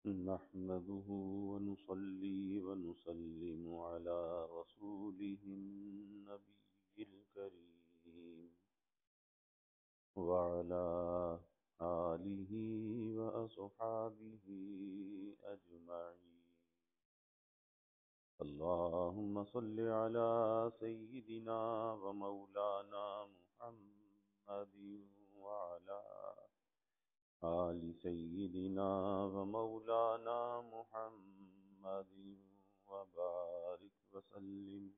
نحمده ونصلي ونسلم على رسوله النبي الكريم وعلى آله وأصحابه أجمعين. اللهم صل على سيدنا ومولانا محمد وعلى آل سيدنا ومولانا محمد وبارك وسلم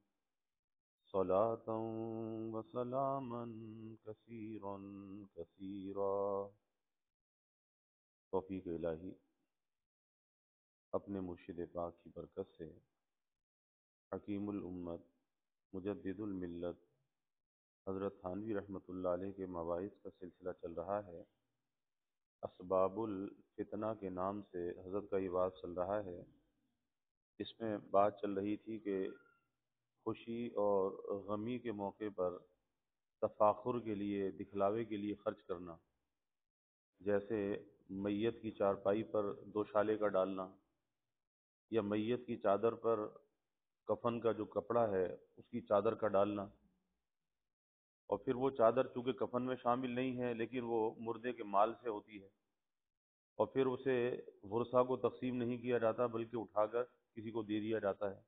صلاة وسلاما كثيرا كثيرا. توفیق الہی اپنے مرشد پاک کی برکت سے حکیم الامت مجدد الملت حضرت تھانوی رحمۃ اللہ علیہ کے مواعظ کا سلسلہ چل رہا ہے. اسباب الفتنہ کے نام سے حضرت کا یہ واعظ چل رہا ہے. اس میں بات چل رہی تھی کہ خوشی اور غمی کے موقع پر تفاخر کے لیے، دکھلاوے کے لیے خرچ کرنا، جیسے میت کی چارپائی پر دوشالے کا ڈالنا یا میت کی چادر پر کفن کا جو کپڑا ہے اس کی چادر کا ڈالنا، اور پھر وہ چادر چونکہ کفن میں شامل نہیں ہے لیکن وہ مردے کے مال سے ہوتی ہے، اور پھر اسے ورثہ کو تقسیم نہیں کیا جاتا بلکہ اٹھا کر کسی کو دے دیا جاتا ہے.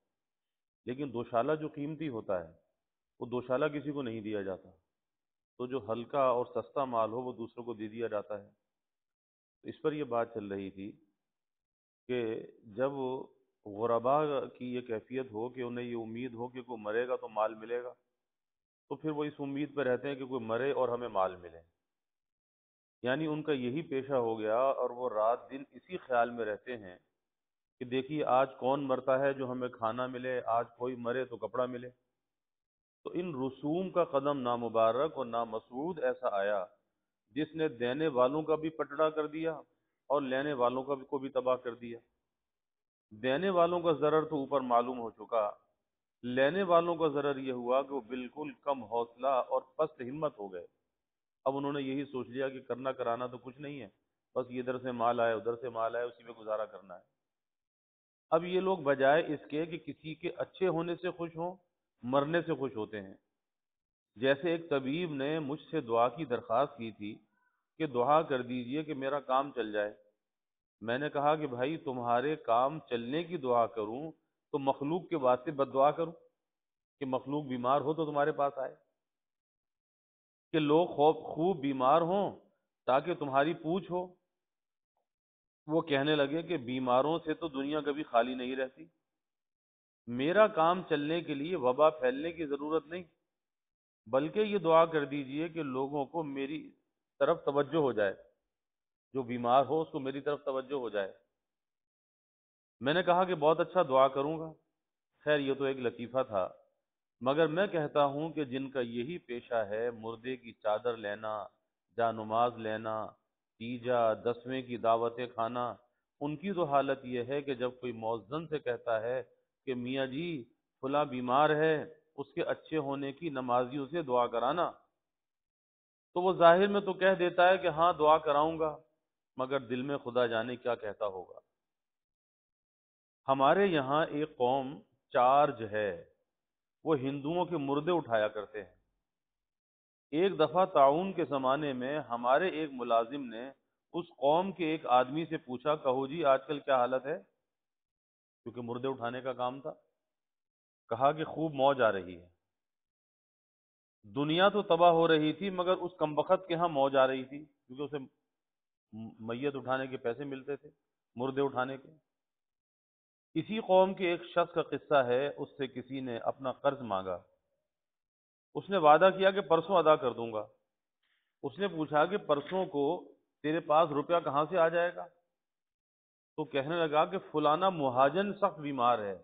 لیکن دوشالہ جو قیمتی ہوتا ہے وہ دوشالہ کسی کو نہیں دیا جاتا، تو جو ہلکا اور سستا مال ہو وہ دوسروں کو دے دیا جاتا ہے. تو اس پر یہ بات چل رہی تھی کہ جب غربا کی یہ کیفیت ہو کہ انہیں یہ امید ہو کہ کوئی مرے گا تو مال ملے گا، تو پھر وہ اس امید پہ رہتے ہیں کہ کوئی مرے اور ہمیں مال ملے. یعنی ان کا یہی پیشہ ہو گیا اور وہ رات دن اسی خیال میں رہتے ہیں کہ دیکھیے آج کون مرتا ہے جو ہمیں کھانا ملے، آج کوئی مرے تو کپڑا ملے. تو ان رسوم کا قدم نامبارک اور نامسعود ایسا آیا جس نے دینے والوں کا بھی پٹڑا کر دیا اور لینے والوں کا کو بھی تباہ کر دیا. دینے والوں کا ضرر تو اوپر معلوم ہو چکا، لینے والوں کا ضرر یہ ہوا کہ وہ بالکل کم حوصلہ اور پست ہمت ہو گئے. اب انہوں نے یہی سوچ لیا کہ کرنا کرانا تو کچھ نہیں ہے، بس ادھر سے مال آئے ادھر سے مال آئے اسی میں گزارا کرنا ہے. اب یہ لوگ بجائے اس کے کہ کسی کے اچھے ہونے سے خوش ہوں، مرنے سے خوش ہوتے ہیں. جیسے ایک طبیب نے مجھ سے دعا کی درخواست کی تھی کہ دعا کر دیجئے کہ میرا کام چل جائے. میں نے کہا کہ بھائی تمہارے کام چلنے کی دعا کروں تو مخلوق کے واسطے بد دعا کروں کہ مخلوق بیمار ہو تو تمہارے پاس آئے، کہ لوگ خوب بیمار ہوں تاکہ تمہاری پوچھ ہو. وہ کہنے لگے کہ بیماروں سے تو دنیا کبھی خالی نہیں رہتی، میرا کام چلنے کے لیے وبا پھیلنے کی ضرورت نہیں، بلکہ یہ دعا کر دیجئے کہ لوگوں کو میری طرف توجہ ہو جائے، جو بیمار ہو اس کو میری طرف توجہ ہو جائے. میں نے کہا کہ بہت اچھا، دعا کروں گا. خیر یہ تو ایک لطیفہ تھا، مگر میں کہتا ہوں کہ جن کا یہی پیشہ ہے مردے کی چادر لینا، جا نماز لینا، تیجا دسویں کی دعوتیں کھانا، ان کی تو حالت یہ ہے کہ جب کوئی مؤذن سے کہتا ہے کہ میاں جی فلاں بیمار ہے، اس کے اچھے ہونے کی نمازیوں سے دعا کرانا، تو وہ ظاہر میں تو کہہ دیتا ہے کہ ہاں دعا کراؤں گا، مگر دل میں خدا جانے کیا کہتا ہوگا. ہمارے یہاں ایک قوم چارج ہے، وہ ہندوؤں کے مردے اٹھایا کرتے ہیں. ایک دفعہ طاعون کے زمانے میں ہمارے ایک ملازم نے اس قوم کے ایک آدمی سے پوچھا، کہو جی آج کل کیا حالت ہے، کیونکہ مردے اٹھانے کا کام تھا. کہا کہ خوب موج آ رہی ہے. دنیا تو تباہ ہو رہی تھی مگر اس کمبخت کے ہاں موج آ رہی تھی کیونکہ اسے میت اٹھانے کے پیسے ملتے تھے، مردے اٹھانے کے. اسی قوم کے ایک شخص کا قصہ ہے، اس سے کسی نے اپنا قرض مانگا، اس نے وعدہ کیا کہ پرسوں ادا کر دوں گا. اس نے پوچھا کہ پرسوں کو تیرے پاس روپیہ کہاں سے آ جائے گا؟ تو کہنے لگا کہ فلانا مہاجن سخت بیمار ہے،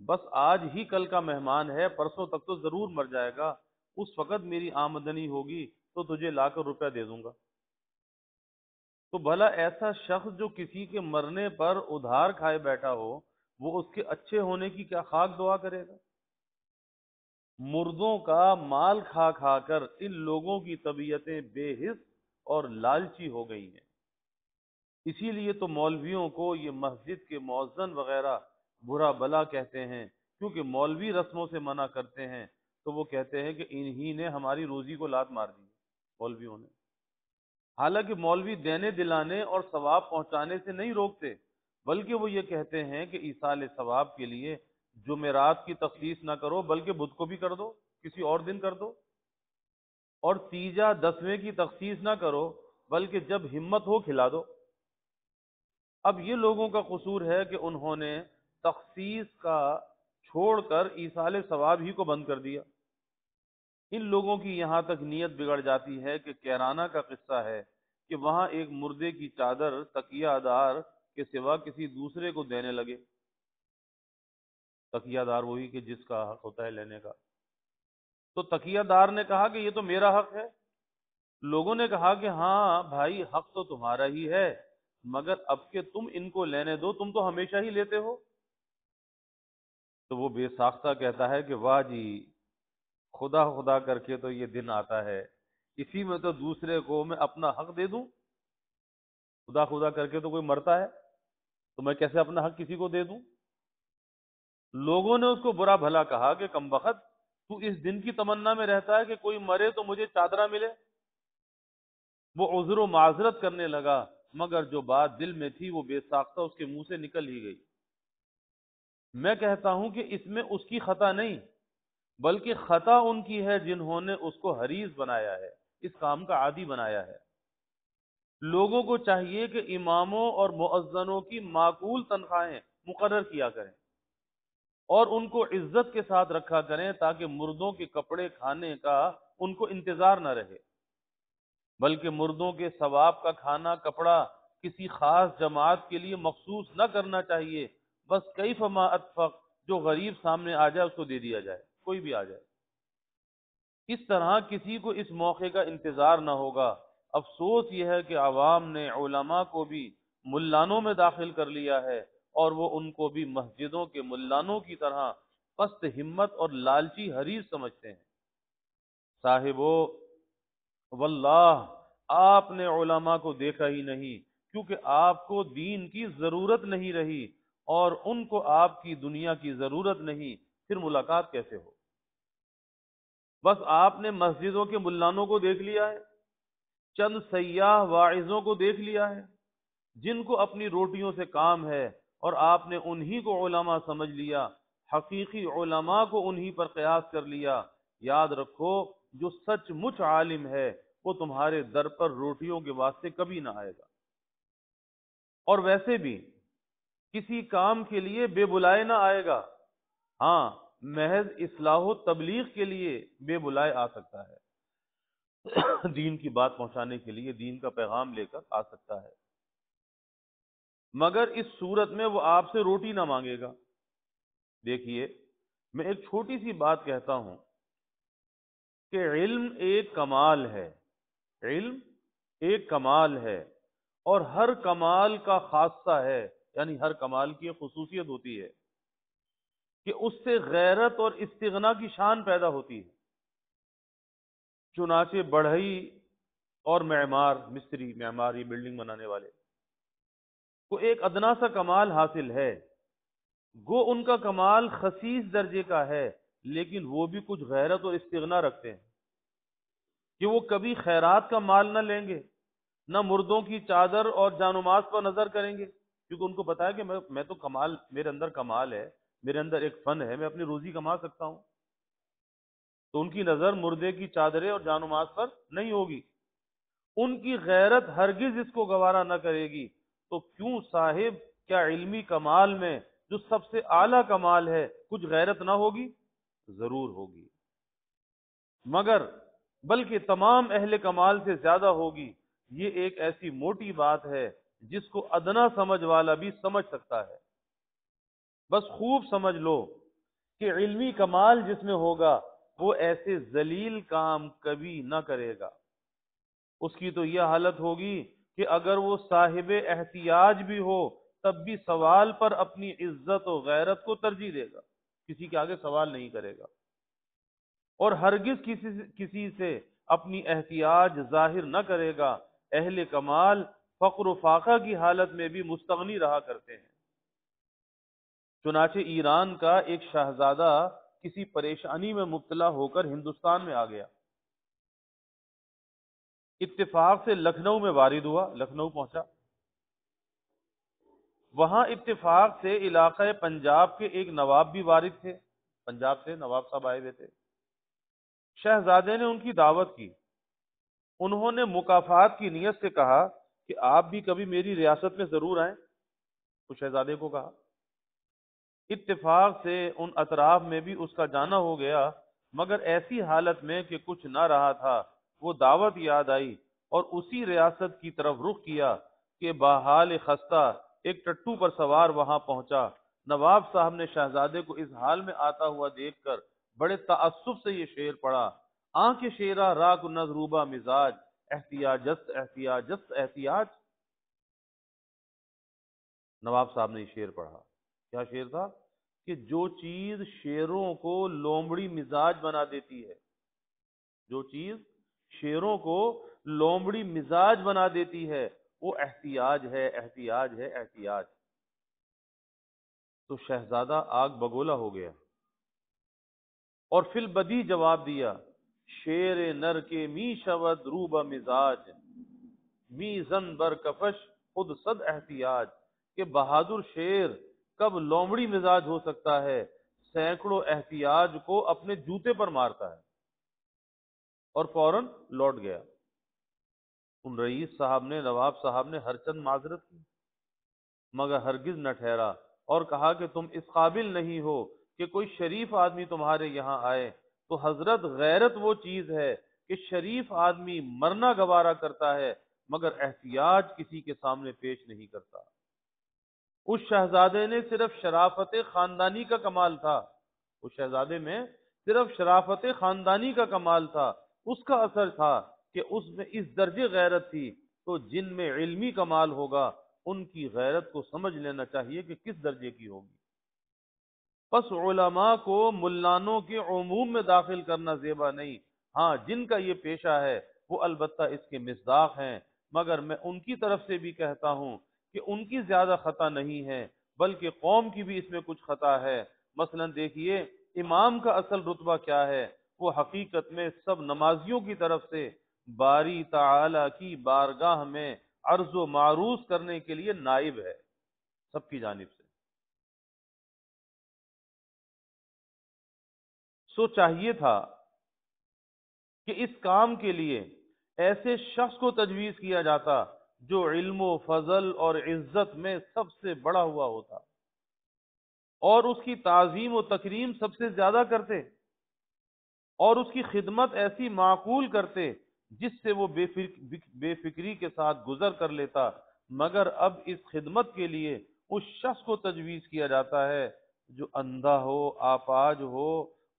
بس آج ہی کل کا مہمان ہے، پرسوں تک تو ضرور مر جائے گا، اس وقت میری آمدنی ہوگی تو تجھے لا کر روپیہ دے دوں گا. تو بھلا ایسا شخص جو کسی کے مرنے پر ادھار کھائے بیٹھا ہو، وہ اس کے اچھے ہونے کی کیا خاک دعا کرے گا؟ مردوں کا مال کھا کھا کر ان لوگوں کی طبیعتیں بے حس اور لالچی ہو گئی ہیں. اسی لیے تو مولویوں کو یہ مسجد کے مؤذن وغیرہ برا بلا کہتے ہیں، کیونکہ مولوی رسموں سے منع کرتے ہیں، تو وہ کہتے ہیں کہ انہی نے ہماری روزی کو لات مار دی، مولویوں نے۔ حالانکہ مولوی دینے دلانے اور ثواب پہنچانے سے نہیں روکتے، بلکہ وہ یہ کہتے ہیں کہ ایصال ثواب کے لیے جمعرات کی تخصیص نہ کرو، بلکہ بدھ کو بھی کر دو، کسی اور دن کر دو، اور تیجا دسویں کی تخصیص نہ کرو، بلکہ جب ہمت ہو کھلا دو۔ اب یہ لوگوں کا قصور ہے کہ انہوں نے تخصیص کا چھوڑ کر ایصال ثواب ہی کو بند کر دیا۔ ان لوگوں کی یہاں تک نیت بگڑ جاتی ہے کہ کیرانہ کا قصہ ہے کہ وہاں ایک مردے کی چادر تکیہ دار کے سوا کسی دوسرے کو دینے لگے۔ تکیہ دار وہی کہ جس کا حق ہوتا ہے لینے کا، تو تکیہ دار نے کہا کہ یہ تو میرا حق ہے۔ لوگوں نے کہا کہ ہاں بھائی، حق تو تمہارا ہی ہے، مگر اب کہ تم ان کو لینے دو، تم تو ہمیشہ ہی لیتے ہو۔ تو وہ بے ساختہ کہتا ہے کہ واہ جی، خدا خدا کر کے تو یہ دن آتا ہے، اسی میں تو دوسرے کو میں اپنا حق دے دوں۔ خدا خدا کر کے تو کوئی مرتا ہے، تو میں کیسے اپنا حق کسی کو دے دوں؟ لوگوں نے اس کو برا بھلا کہا کہ کم بخت، تو اس دن کی تمنا میں رہتا ہے کہ کوئی مرے تو مجھے چادرہ ملے۔ وہ عذر و معذرت کرنے لگا، مگر جو بات دل میں تھی وہ بے ساختہ اس کے منہ سے نکل ہی گئی۔ میں کہتا ہوں کہ اس میں اس کی خطا نہیں، بلکہ خطا ان کی ہے جنہوں نے اس کو حریص بنایا ہے، اس کام کا عادی بنایا ہے۔ لوگوں کو چاہیے کہ اماموں اور مؤذنوں کی معقول تنخواہیں مقرر کیا کریں اور ان کو عزت کے ساتھ رکھا کریں، تاکہ مردوں کے کپڑے کھانے کا ان کو انتظار نہ رہے، بلکہ مردوں کے ثواب کا کھانا کپڑا کسی خاص جماعت کے لیے مخصوص نہ کرنا چاہیے، بس کیف ما اتفق، جو غریب سامنے آ جائے اس کو دے دیا جائے، کوئی بھی آ جائے۔ اس طرح کسی کو اس موقع کا انتظار نہ ہوگا۔ افسوس یہ ہے کہ عوام نے علماء کو بھی ملانوں میں داخل کر لیا ہے، اور وہ ان کو بھی مسجدوں کے ملانوں کی طرح پست ہمت اور لالچی حریص سمجھتے ہیں۔ صاحبو، واللہ آپ نے علماء کو دیکھا ہی نہیں، کیونکہ آپ کو دین کی ضرورت نہیں رہی اور ان کو آپ کی دنیا کی ضرورت نہیں، پھر ملاقات کیسے ہو؟ بس آپ نے مسجدوں کے ملانوں کو دیکھ لیا ہے، چند سیاح واعظوں کو دیکھ لیا ہے جن کو اپنی روٹیوں سے کام ہے، اور آپ نے انہی کو علماء سمجھ لیا، حقیقی علماء کو انہی پر قیاس کر لیا۔ یاد رکھو، جو سچ مچ عالم ہے وہ تمہارے در پر روٹیوں کے واسطے کبھی نہ آئے گا، اور ویسے بھی کسی کام کے لیے بے بلائے نہ آئے گا۔ ہاں، محض اصلاح و تبلیغ کے لیے بے بلائے آ سکتا ہے، دین کی بات پہنچانے کے لیے، دین کا پیغام لے کر آ سکتا ہے، مگر اس صورت میں وہ آپ سے روٹی نہ مانگے گا۔ دیکھیے، میں ایک چھوٹی سی بات کہتا ہوں کہ علم ایک کمال ہے، علم ایک کمال ہے، اور ہر کمال کا خاصہ ہے، یعنی ہر کمال کی ایک خصوصیت ہوتی ہے کہ اس سے غیرت اور استغنا کی شان پیدا ہوتی ہے۔ چنانچہ بڑھئی اور معمار، مستری، معماری، بلڈنگ بنانے والے کو ایک ادنا سا کمال حاصل ہے، گو ان کا کمال خسیس درجے کا ہے، لیکن وہ بھی کچھ غیرت اور استغنا رکھتے ہیں کہ وہ کبھی خیرات کا مال نہ لیں گے، نہ مردوں کی چادر اور جانماز پر نظر کریں گے، کیونکہ ان کو پتا ہے کہ میں تو کمال، میرے اندر کمال ہے، میرے اندر ایک فن ہے، میں اپنی روزی کما سکتا ہوں، تو ان کی نظر مردے کی چادریں اور جانماز پر نہیں ہوگی، ان کی غیرت ہرگز اس کو گوارا نہ کرے گی۔ تو کیوں صاحب، کیا علمی کمال میں جو سب سے اعلیٰ کمال ہے کچھ غیرت نہ ہوگی؟ ضرور ہوگی، مگر بلکہ تمام اہل کمال سے زیادہ ہوگی۔ یہ ایک ایسی موٹی بات ہے جس کو ادنا سمجھ والا بھی سمجھ سکتا ہے۔ بس خوب سمجھ لو کہ علمی کمال جس میں ہوگا وہ ایسے ذلیل کام کبھی نہ کرے گا۔ اس کی تو یہ حالت ہوگی کہ اگر وہ صاحب احتیاج بھی ہو تب بھی سوال پر اپنی عزت و غیرت کو ترجیح دے گا، کسی کے آگے سوال نہیں کرے گا، اور ہرگز کسی سے اپنی احتیاج ظاہر نہ کرے گا۔ اہل کمال فقر و فاقہ کی حالت میں بھی مستغنی رہا کرتے ہیں۔ چنانچہ ایران کا ایک شہزادہ کسی پریشانی میں مبتلا ہو کر ہندوستان میں آ گیا، اتفاق سے لکھنؤ میں وارد ہوا، لکھنؤ پہنچا، وہاں اتفاق سے علاقہ پنجاب کے ایک نواب بھی وارد تھے، پنجاب سے نواب صاحب آئے ہوئے تھے۔ شہزادے نے ان کی دعوت کی، انہوں نے مکافات کی نیت سے کہا کہ آپ بھی کبھی میری ریاست میں ضرور آئیں، تو شہزادے کو کہا۔ اتفاق سے ان اطراف میں بھی اس کا جانا ہو گیا، مگر ایسی حالت میں کہ کچھ نہ رہا تھا، وہ دعوت یاد آئی اور اسی ریاست کی طرف رخ کیا کہ بحال خستہ ایک ٹٹو پر سوار وہاں پہنچا۔ نواب صاحب نے شہزادے کو اس حال میں آتا ہوا دیکھ کر بڑے تعصب سے یہ شعر پڑھا: آنکھ شیرہ راک نظروبہ مزاج، احتیاجست احتیاجست احتیاج۔ نواب صاحب نے یہ شعر پڑھا، کیا شعر تھا؟ کہ جو چیز شیروں کو لومڑی مزاج بنا دیتی ہے، جو چیز شیروں کو لومڑی مزاج بنا دیتی ہے، وہ احتیاج ہے، احتیاج ہے، احتیاج۔ تو شہزادہ آگ بگولا ہو گیا اور فی البدی جواب دیا: شیر نر کے می شود روبہ مزاج، می زن بر کفش خود صد احتیاج۔ کہ بہادر شیر کب لومڑی مزاج ہو سکتا ہے، سینکڑوں احتیاج کو اپنے جوتے پر مارتا ہے۔ اور فوراً لوٹ گیا۔ ان رئیس صاحب نے، نواب صاحب نے ہر چند معذرت کی، مگر ہرگز نہ ٹھہرا اور کہا کہ تم اس قابل نہیں ہو کہ کوئی شریف آدمی تمہارے یہاں آئے۔ تو حضرت غیرت وہ چیز ہے کہ شریف آدمی مرنا گوارا کرتا ہے مگر احتیاج کسی کے سامنے پیش نہیں کرتا۔ اس شہزادے نے صرف شرافت خاندانی کا کمال تھا، اس شہزادے میں صرف شرافت خاندانی کا کمال تھا، اس کا اثر تھا کہ اس میں اس درجے غیرت تھی۔ تو جن میں علمی کمال ہوگا ان کی غیرت کو سمجھ لینا چاہیے کہ کس درجے کی ہوگی۔ پس علماء کو ملانوں کے عموم میں داخل کرنا زیبا نہیں، ہاں جن کا یہ پیشہ ہے وہ البتہ اس کے مصداق ہیں، مگر میں ان کی طرف سے بھی کہتا ہوں کہ ان کی زیادہ خطا نہیں ہے بلکہ قوم کی بھی اس میں کچھ خطا ہے۔ مثلا دیکھیے امام کا اصل رتبہ کیا ہے، وہ حقیقت میں سب نمازیوں کی طرف سے باری تعالی کی بارگاہ میں عرض و معروض کرنے کے لیے نائب ہے، سب کی جانب سے۔ سو چاہیے تھا کہ اس کام کے لیے ایسے شخص کو تجویز کیا جاتا جو علم و فضل اور عزت میں سب سے بڑا ہوا ہوتا اور اس کی تعظیم و تکریم سب سے زیادہ کرتے اور اس کی خدمت ایسی معقول کرتے جس سے وہ بے فکری کے ساتھ گزر کر لیتا، مگر اب اس خدمت کے لیے اس شخص کو تجویز کیا جاتا ہے جو اندھا ہو، آپاج ہو،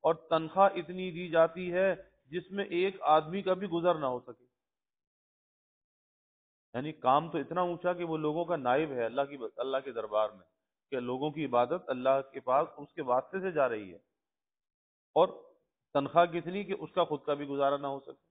اور تنخواہ اتنی دی جاتی ہے جس میں ایک آدمی کا بھی گزر نہ ہو سکے۔ یعنی کام تو اتنا اونچا کہ وہ لوگوں کا نائب ہے اللہ کے دربار میں، کہ لوگوں کی عبادت اللہ کے پاس اس کے واسطے سے جا رہی ہے، اور تنخواہ کتنی کہ اس کا خود کا بھی گزارا نہ ہو سکے۔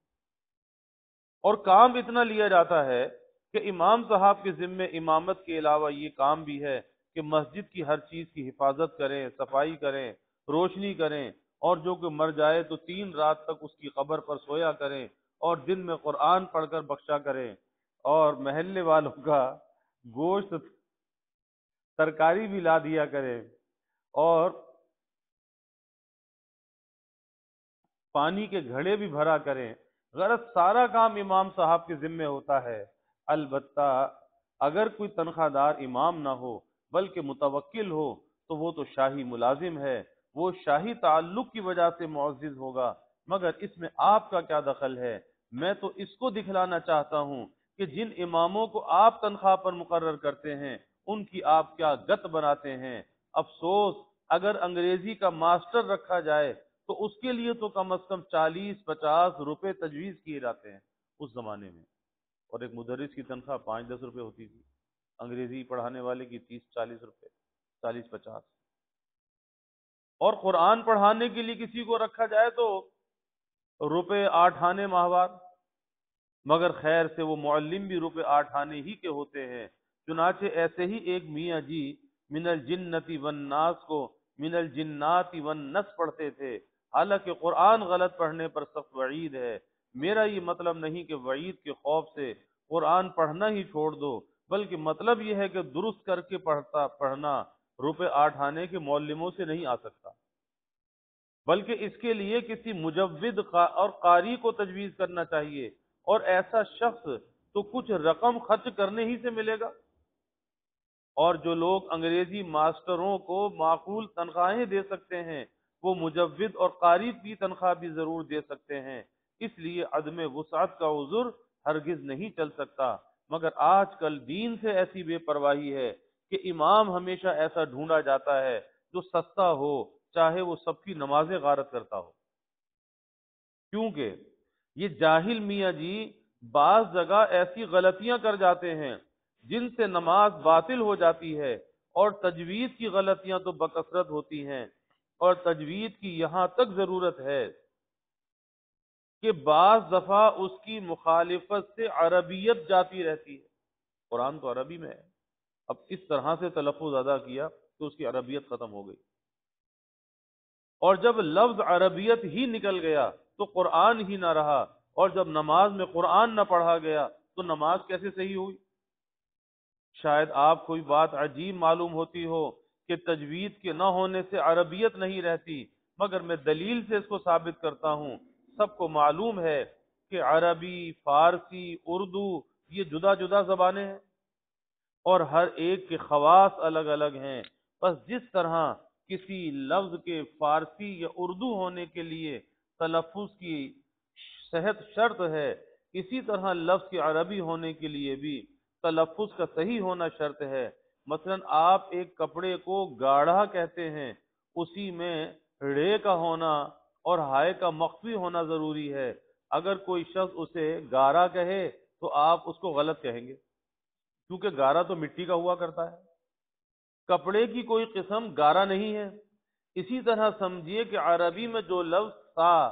اور کام اتنا لیا جاتا ہے کہ امام صاحب کے ذمے امامت کے علاوہ یہ کام بھی ہے کہ مسجد کی ہر چیز کی حفاظت کریں، صفائی کریں، روشنی کریں، اور جو کہ مر جائے تو 3 رات تک اس کی قبر پر سویا کریں، اور دن میں قرآن پڑھ کر بخشا کریں، اور محلے والوں کا گوشت ترکاری بھی لا دیا کریں، اور پانی کے گھڑے بھی بھرا کریں۔ غرض سارا کام امام صاحب کے ذمے ہوتا ہے۔ البتہ اگر کوئی تنخواہ دار امام نہ ہو بلکہ متوکل ہو تو وہ تو شاہی ملازم ہے، وہ شاہی تعلق کی وجہ سے معزز ہوگا، مگر اس میں آپ کا کیا دخل ہے؟ میں تو اس کو دکھلانا چاہتا ہوں کہ جن اماموں کو آپ تنخواہ پر مقرر کرتے ہیں ان کی آپ کیا گت بناتے ہیں۔ افسوس اگر انگریزی کا ماسٹر رکھا جائے تو اس کے لیے تو کم از کم 40-50 روپے تجویز کیے جاتے ہیں اس زمانے میں، اور ایک مدرس کی تنخواہ 5-10 روپے ہوتی تھی، انگریزی پڑھانے والے کی 30-40 روپے، 40-50۔ اور قرآن پڑھانے کے لیے کسی کو رکھا جائے تو روپے 8 آنے ماہوار۔ مگر خیر سے وہ معلم بھی روپے 8 آنے ہی کے ہوتے ہیں۔ چنانچہ ایسے ہی ایک میاں جی من الجنتی والناس کو من الجنات والنس پڑھتے تھے، حالانکہ قرآن غلط پڑھنے پر سخت وعید ہے۔ میرا یہ مطلب نہیں کہ وعید کے خوف سے قرآن پڑھنا ہی چھوڑ دو، بلکہ مطلب یہ ہے کہ درست کر کے پڑھنا روپے 8 آنے کے معلموں سے نہیں آ سکتا، بلکہ اس کے لیے کسی مجود اور قاری کو تجویز کرنا چاہیے، اور ایسا شخص تو کچھ رقم خرچ کرنے ہی سے ملے گا، اور جو لوگ انگریزی ماسٹروں کو معقول تنخواہیں دے سکتے ہیں وہ مجود اور قاری کی تنخواہ بھی ضرور دے سکتے ہیں۔ اس لیے عدم وسعت کا عذر ہرگز نہیں چل سکتا، مگر آج کل دین سے ایسی بے پرواہی ہے کہ امام ہمیشہ ایسا ڈھونڈا جاتا ہے جو سستا ہو، چاہے وہ سب کی نمازیں غارت کرتا ہو، کیونکہ یہ جاہل میاں جی بعض جگہ ایسی غلطیاں کر جاتے ہیں جن سے نماز باطل ہو جاتی ہے، اور تجوید کی غلطیاں تو بکثرت ہوتی ہیں، اور تجوید کی یہاں تک ضرورت ہے کہ بعض دفعہ اس کی مخالفت سے عربیت جاتی رہتی ہے۔ قرآن تو عربی میں ہے، اب اس طرح سے تلفظ ادا کیا تو اس کی عربیت ختم ہو گئی، اور جب لفظ عربیت ہی نکل گیا تو قرآن ہی نہ رہا، اور جب نماز میں قرآن نہ پڑھا گیا تو نماز کیسے صحیح ہوئی؟ شاید آپ کوئی بات عجیب معلوم ہوتی ہو کہ تجوید کے نہ ہونے سے عربیت نہیں رہتی، مگر میں دلیل سے اس کو ثابت کرتا ہوں۔ سب کو معلوم ہے کہ عربی، فارسی، اردو یہ جدا جدا زبانیں ہیں، اور ہر ایک کے خواص الگ الگ ہیں۔ بس جس طرح کسی لفظ کے فارسی یا اردو ہونے کے لیے تلفظ کی صحت شرط ہے، اسی طرح لفظ کے عربی ہونے کے لیے بھی تلفظ کا صحیح ہونا شرط ہے۔ مثلا آپ ایک کپڑے کو گاڑھا کہتے ہیں، اسی میں رے کا ہونا اور ہائے کا مخفی ہونا ضروری ہے۔ اگر کوئی شخص اسے گارا کہے تو آپ اس کو غلط کہیں گے، کیونکہ گارا تو مٹی کا ہوا کرتا ہے، کپڑے کی کوئی قسم گارا نہیں ہے۔ اسی طرح سمجھیے کہ عربی میں جو لفظ سا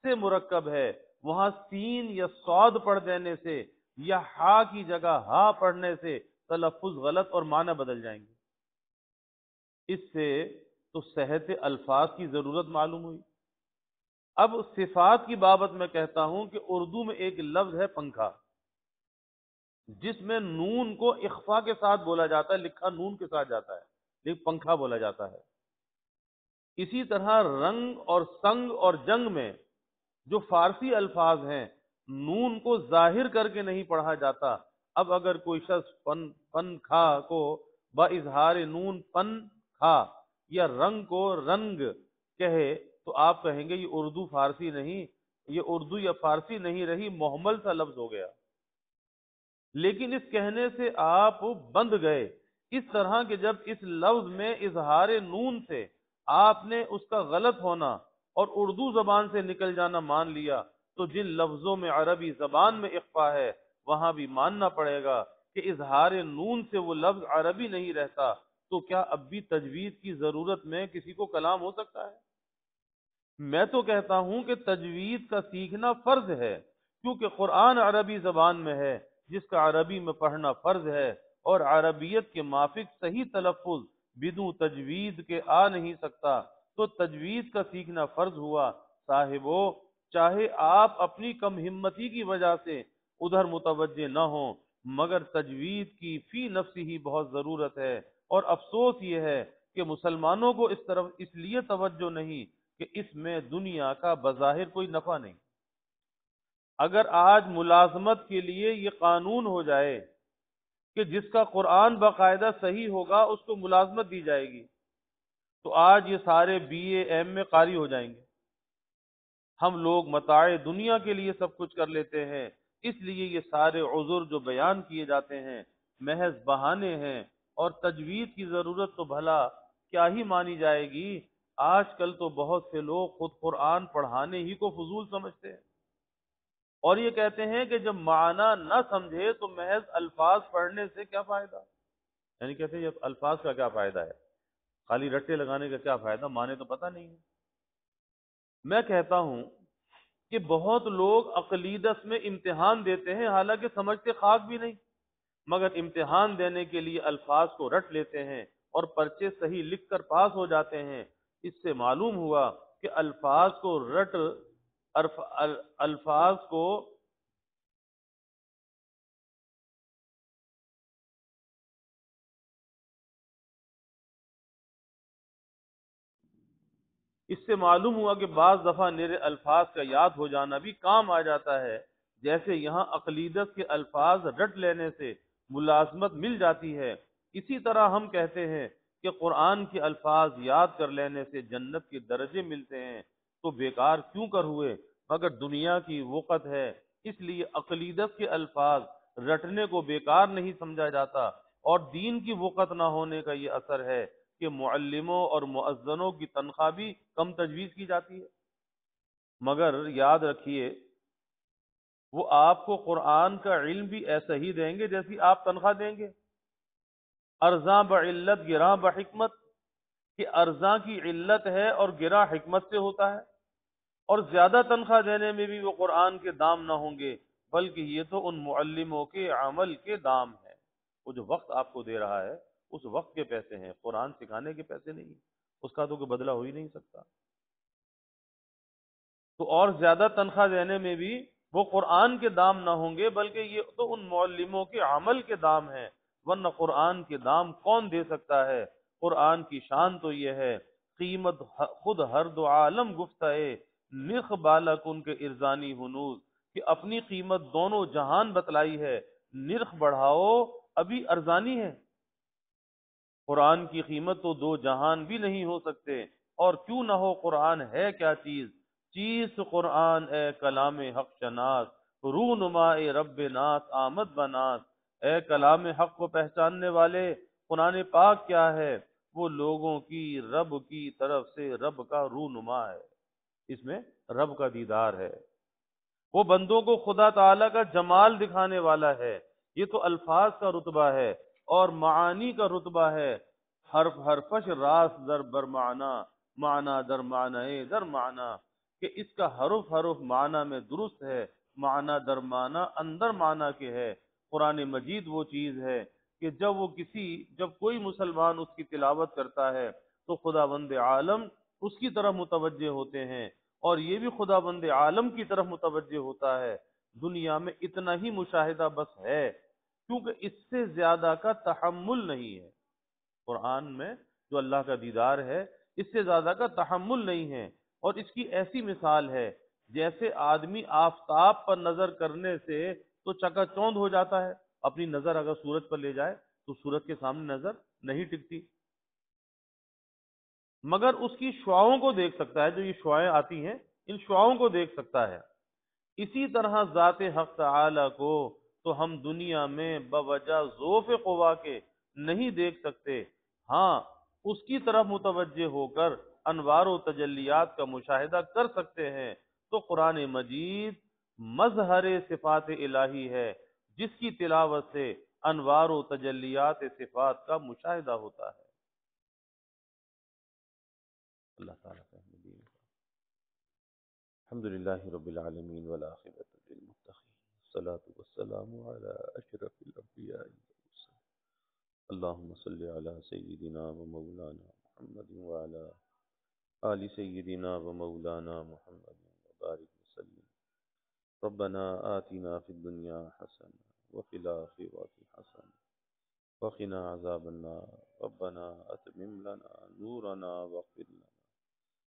سے مرکب ہے، وہاں سین یا صاد پڑھ دینے سے یا ہا کی جگہ ہا پڑھنے سے تلفظ غلط اور معنی بدل جائیں گے۔ اس سے تو صحت الفاظ کی ضرورت معلوم ہوئی۔ اب صفات کی بابت میں کہتا ہوں کہ اردو میں ایک لفظ ہے پنکھا، جس میں نون کو اخفا کے ساتھ بولا جاتا ہے، لکھا نون کے ساتھ جاتا ہے لیکن پنکھا بولا جاتا ہے۔ اسی طرح رنگ اور سنگ اور جنگ میں جو فارسی الفاظ ہیں، نون کو ظاہر کر کے نہیں پڑھا جاتا۔ اب اگر کوئی شخص پن کھا کو با اظہار نون پن کھا یا رنگ کو رنگ کہے تو آپ کہیں گے یہ اردو فارسی نہیں، یہ اردو یا فارسی نہیں رہی، محمل سا لفظ ہو گیا۔ لیکن اس کہنے سے آپ بند گئے، اس طرح کہ جب اس لفظ میں اظہار نون سے آپ نے اس کا غلط ہونا اور اردو زبان سے نکل جانا مان لیا، تو جن لفظوں میں عربی زبان میں اخفا ہے وہاں بھی ماننا پڑے گا کہ اظہار نون سے وہ لفظ عربی نہیں رہتا۔ تو کیا اب بھی تجوید کی ضرورت میں کسی کو کلام ہو سکتا ہے؟ میں تو کہتا ہوں کہ تجوید کا سیکھنا فرض ہے، کیونکہ قرآن عربی زبان میں ہے جس کا عربی میں پڑھنا فرض ہے، اور عربیت کے مافک صحیح تلفظ بدون تجوید کے آ نہیں سکتا، تو تجوید کا سیکھنا فرض ہوا۔ صاحبو، چاہے آپ اپنی کم ہمتی کی وجہ سے ادھر متوجہ نہ ہوں، مگر تجوید کی فی نفسی ہی بہت ضرورت ہے، اور افسوس یہ ہے کہ مسلمانوں کو اس طرف اس لیے توجہ نہیں کہ اس میں دنیا کا بظاہر کوئی نفع نہیں۔ اگر آج ملازمت کے لیے یہ قانون ہو جائے کہ جس کا قرآن باقاعدہ صحیح ہوگا اس کو ملازمت دی جائے گی، تو آج یہ سارے بی اے ایم میں قاری ہو جائیں گے۔ ہم لوگ متاع دنیا کے لیے سب کچھ کر لیتے ہیں، اس لیے یہ سارے عذر جو بیان کیے جاتے ہیں محض بہانے ہیں، اور تجوید کی ضرورت تو بھلا کیا ہی مانی جائے گی۔ آج کل تو بہت سے لوگ خود قرآن پڑھانے ہی کو فضول سمجھتے ہیں، اور یہ کہتے ہیں کہ جب معنی نہ سمجھے تو محض الفاظ پڑھنے سے کیا فائدہ، یعنی کہتے ہیں یہ الفاظ کا کیا فائدہ ہے، خالی رٹے لگانے کا کیا فائدہ، معنی تو پتہ نہیں ہے۔ میں کہتا ہوں کہ بہت لوگ عقیدت میں امتحان دیتے ہیں حالانکہ سمجھتے خاک بھی نہیں، مگر امتحان دینے کے لیے الفاظ کو رٹ لیتے ہیں اور پرچے صحیح لکھ کر پاس ہو جاتے ہیں۔ اس سے معلوم ہوا کہ الفاظ کو اس سے معلوم ہوا کہ بعض دفعہ نرے الفاظ کا یاد ہو جانا بھی کام آ جاتا ہے، جیسے یہاں عقلیدت کے الفاظ رٹ لینے سے ملازمت مل جاتی ہے۔ اسی طرح ہم کہتے ہیں کہ قرآن کے الفاظ یاد کر لینے سے جنت کے درجے ملتے ہیں، تو بیکار کیوں کر ہوئے، مگر دنیا کی وقت ہے، اس لیے عقلیدت کے الفاظ رٹنے کو بیکار نہیں سمجھا جاتا، اور دین کی وقت نہ ہونے کا یہ اثر ہے کہ معلموں اور مؤذنوں کی تنخواہ بھی کم تجویز کی جاتی ہے۔ مگر یاد رکھیے، وہ آپ کو قرآن کا علم بھی ایسا ہی دیں گے جیسی آپ تنخواہ دیں گے۔ ارزاں بعلت گراں بحکمت، کہ ارزاں کی علت ہے اور گراں حکمت سے ہوتا ہے، اور زیادہ تنخواہ دینے میں بھی وہ قرآن کے دام نہ ہوں گے، بلکہ یہ تو ان معلموں کے عمل کے دام ہے۔ وہ جو وقت آپ کو دے رہا ہے اس وقت کے پیسے ہیں، قرآن سکھانے کے پیسے نہیں، اس کا تو کوئی بدلہ ہو ہی نہیں سکتا۔ تو اور زیادہ تنخواہ دینے میں بھی وہ قرآن کے دام نہ ہوں گے، بلکہ یہ تو ان معلموں کے عمل کے دام ہیں، ورنہ قرآن کے دام کون دے سکتا ہے؟ قرآن کی شان تو یہ ہے، قیمت خود ہر دو عالم گفتہ نرخ بالک ان کے ارزانی ہنوز، کہ اپنی قیمت دونوں جہان بتلائی ہے، نرخ بڑھاؤ ابھی ارزانی ہے۔ قرآن کی قیمت تو دو جہان بھی نہیں ہو سکتے، اور کیوں نہ ہو، قرآن ہے کیا چیز؟ چیز قرآن اے کلام حق شناس، رونما اے رب ناس آمد بناس۔ اے کلام حق کو پہچاننے والے، قرآن پاک کیا ہے؟ وہ لوگوں کی رب کی طرف سے رب کا رونما ہے، اس میں رب کا دیدار ہے، وہ بندوں کو خدا تعالی کا جمال دکھانے والا ہے۔ یہ تو الفاظ کا رتبہ ہے، اور معانی کا رتبہ ہے۔ حرف حرفش راس در بر معنی، معنی در معنی در معنی، کہ اس کا حرف حرف معنی میں درست ہے، معنی در معنی اندر معنی کے ہے۔ قرآن مجید وہ چیز ہے کہ جب کوئی مسلمان اس کی تلاوت کرتا ہے تو خدا بند عالم اس کی طرف متوجہ ہوتے ہیں، اور یہ بھی خدا بند عالم کی طرف متوجہ ہوتا ہے۔ دنیا میں اتنا ہی مشاہدہ بس ہے، کیونکہ اس سے زیادہ کا تحمل نہیں ہے۔ قرآن میں جو اللہ کا دیدار ہے، اس سے زیادہ کا تحمل نہیں ہے، اور اس کی ایسی مثال ہے جیسے آدمی آفتاب پر نظر کرنے سے تو چکا چوند ہو جاتا ہے، اپنی نظر اگر سورج پر لے جائے تو سورج کے سامنے نظر نہیں ٹکتی، مگر اس کی شعاؤں کو دیکھ سکتا ہے، جو یہ شعائیں آتی ہیں ان شعاؤں کو دیکھ سکتا ہے۔ اسی طرح ذات حق تعالی کو تو ہم دنیا میں بوجہ ذوف قوا کے نہیں دیکھ سکتے، ہاں اس کی طرف متوجہ ہو کر انوار و تجلیات کا مشاہدہ کر سکتے ہیں۔ تو قرآن مجید مظہر صفات الہی ہے، جس کی تلاوت سے انوار و تجلیات صفات کا مشاہدہ ہوتا ہے۔ اللہ تعالیٰ کا دین۔ الحمد للہ رب العالمین والعاقبۃ للمتقین، الصلاۃ والسلام علی اشرف الانبیاء والمرسلین، اللہم صلی علی سیدنا و مولانا محمد وعلی آل سیدنا و مولانا محمد وبارک وسلم۔ ربنا آتنا فی الدنیا حسنہ وفی الآخرۃ حسنہ وقنا عذاب النار، ربنا اتمم لنا نورنا واغفر لنا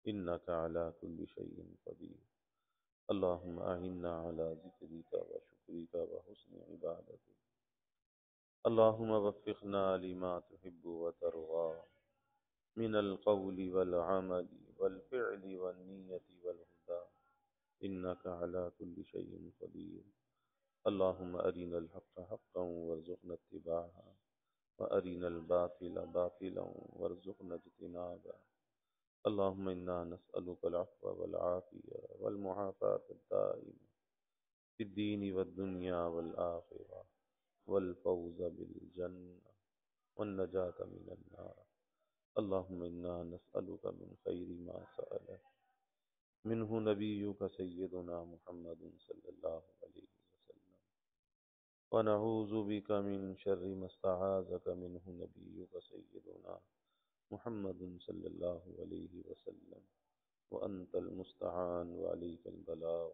انک علی کل شیء قدیر۔ اللہم اعنا علی ذکرک و شکرک و حسن عبادتک، اللہم وفقنا لما تحب و ترضى من القول والعمل والفعل والنیة والهدى انک علی کل شیء قدیر۔ اللہم ارنا الحق حقا وارزقنا اتباعہ، وارنا الباطل باطلا وارزقنا اجتنابہ۔ اللہم انا نسألک العفو والعافیہ والمعافاة الدائمہ فی الدین والدنیا والآخرہ، والفوز بالجنہ والنجاة من النار۔ اللہم انا نسألک من خیر ما سألک منه نبيك سيدنا محمد صلى الله عليه وسلم، ونعوذ بك من شر ما استعاذك منه نبيك سيدنا محمد صلى الله عليه وسلم، وأنت المستعان وعليك البلاغ،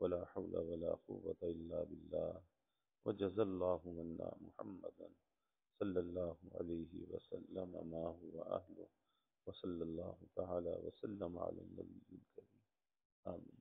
ولا حول ولا قوة إلا بالله. وجزى الله منا محمدا صلى الله عليه وسلم ما هو أهله، وصلى الله تعالى وسلم على النبي الكريم. آمين.